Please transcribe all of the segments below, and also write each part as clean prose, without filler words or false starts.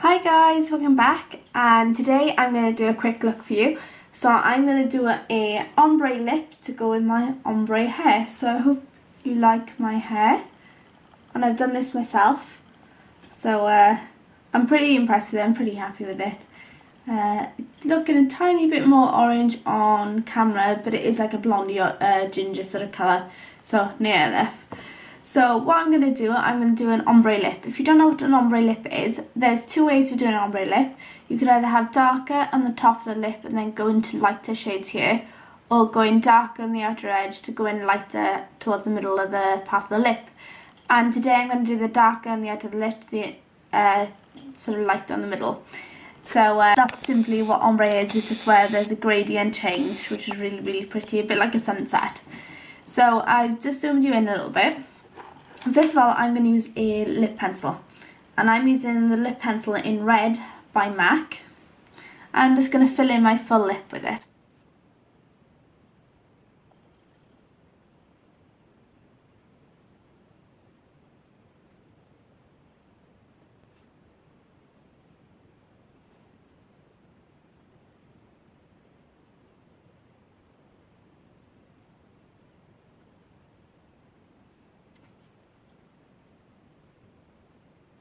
Hi guys, welcome back, and today I'm going to do a quick look for you. So I'm going to do a ombre lip to go with my ombre hair. So I hope you like my hair, and I've done this myself. So I'm pretty impressed with it, I'm pretty happy with it. Looking a tiny bit more orange on camera, but it is like a blondie ginger sort of colour, so near enough. So what I'm going to do, I'm going to do an ombre lip. If you don't know what an ombre lip is, there's two ways of doing an ombre lip. You could either have darker on the top of the lip and then go into lighter shades here, or going darker on the outer edge to go in lighter towards the middle of the part of the lip. And today I'm going to do the darker on the outer of the lip, the sort of light on the middle. So that's simply what ombre is. It's just where there's a gradient change, which is really, really pretty, a bit like a sunset. So I've just zoomed you in a little bit. First of all, I'm going to use a lip pencil, and I'm using the lip pencil in Red by MAC. I'm just going to fill in my full lip with it.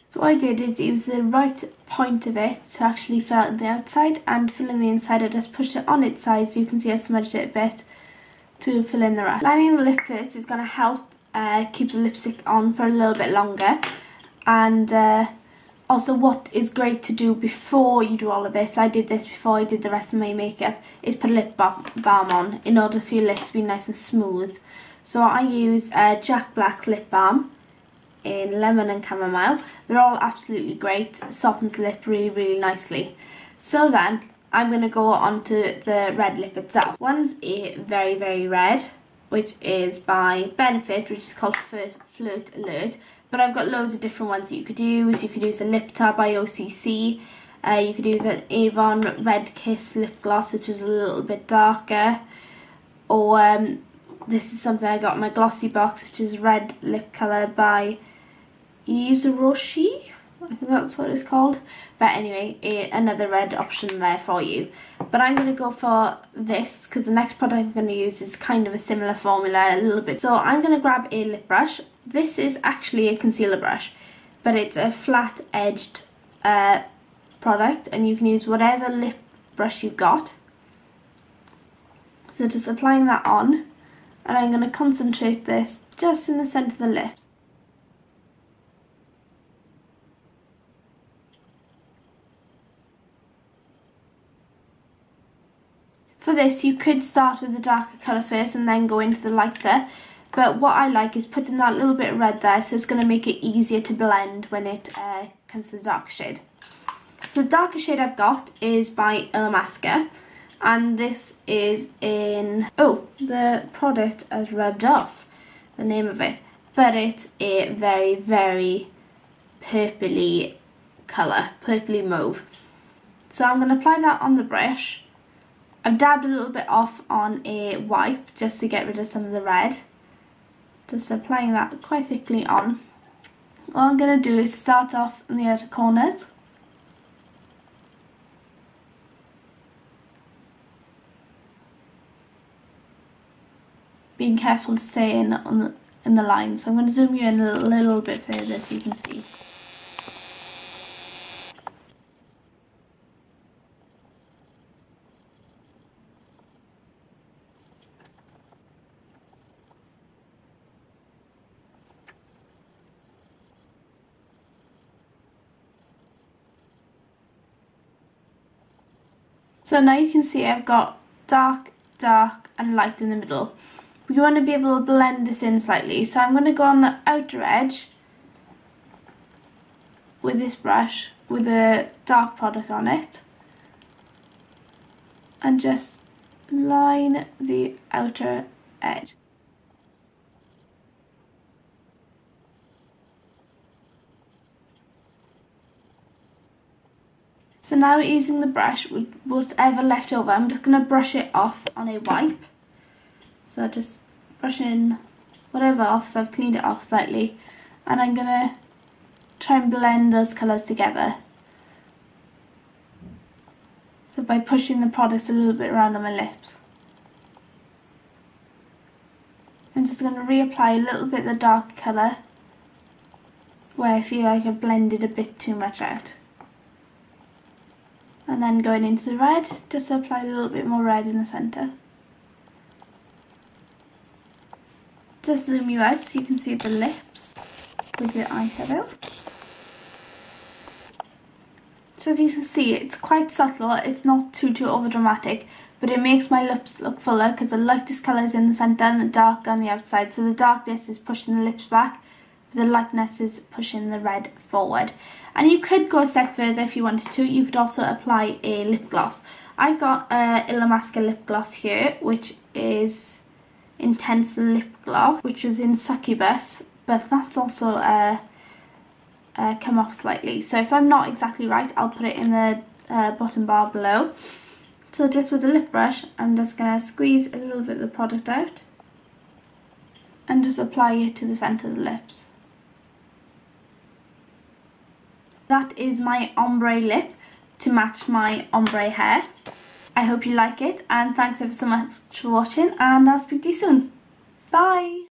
So what I did is use the right point of it to actually fill out the outside, and fill in the inside. I just pushed it on its side so you can see I smudged it a bit to fill in the rest. Lining the lip first is going to help keep the lipstick on for a little bit longer, and also what is great to do before you do all of this, I did this before I did the rest of my makeup, is put a lip balm on in order for your lips to be nice and smooth. So I use Jack Black's lip balm in Lemon and Chamomile. They're all absolutely great, softens the lip really, really nicely. So then I'm going to go on to the red lip itself. One's a very, very red, which is by Benefit, which is called Flirt Alert, but I've got loads of different ones that you could use. You could use a Lip Tab by OCC, you could use an Avon Red Kiss lip gloss, which is a little bit darker, or this is something I got in my glossy box, which is red lip colour by Roshi, I think that's what it's called. But anyway, another red option there for you. But I'm going to go for this because the next product I'm going to use is kind of a similar formula, a little bit. So I'm going to grab a lip brush. This is actually a concealer brush, but it's a flat edged product, and you can use whatever lip brush you've got. So just applying that on, and I'm going to concentrate this just in the centre of the lips. For this, you could start with the darker colour first and then go into the lighter, but what I like is putting that little bit of red there, so it's going to make it easier to blend when it comes to the dark shade. So the darker shade I've got is by Illamasqua, and this is in, oh, the product has rubbed off the name of it, but it's a very, very purpley colour, purpley mauve. So I'm going to apply that on the brush. I've dabbed a little bit off on a wipe just to get rid of some of the red. Just applying that quite thickly on. What I'm going to do is start off in the outer corners. Being careful to stay in the line. So I'm going to zoom you in a little bit further so you can see. So now you can see I've got dark, dark and light in the middle. We want to be able to blend this in slightly, so I'm going to go on the outer edge with this brush with a dark product on it, and just line the outer edge. So now using the brush with whatever left over, I'm just going to brush it off on a wipe. So just brushing whatever off, so I've cleaned it off slightly, and I'm going to try and blend those colours together by pushing the product a little bit around on my lips. I'm just going to reapply a little bit of the dark colour where I feel like I've blended a bit too much out. And then going into the red, just to apply a little bit more red in the centre. Just zoom you out so you can see the lips with the eyeshadow. So as you can see, it's quite subtle, it's not too over dramatic, but it makes my lips look fuller because the lightest colour is in the centre and the dark on the outside. So the darkness is pushing the lips back, but the lightness is pushing the red forward. And you could go a step further if you wanted to. You could also apply a lip gloss. I've got a Illamasqua lip gloss here, which is Intense Lip Gloss, which was in Succubus, but that's also come off slightly. So if I'm not exactly right, I'll put it in the bottom bar below. So just with the lip brush, I'm just going to squeeze a little bit of the product out and just apply it to the centre of the lips. That is my ombre lip to match my ombre hair. I hope you like it, and thanks ever so much for watching, and I'll speak to you soon. Bye!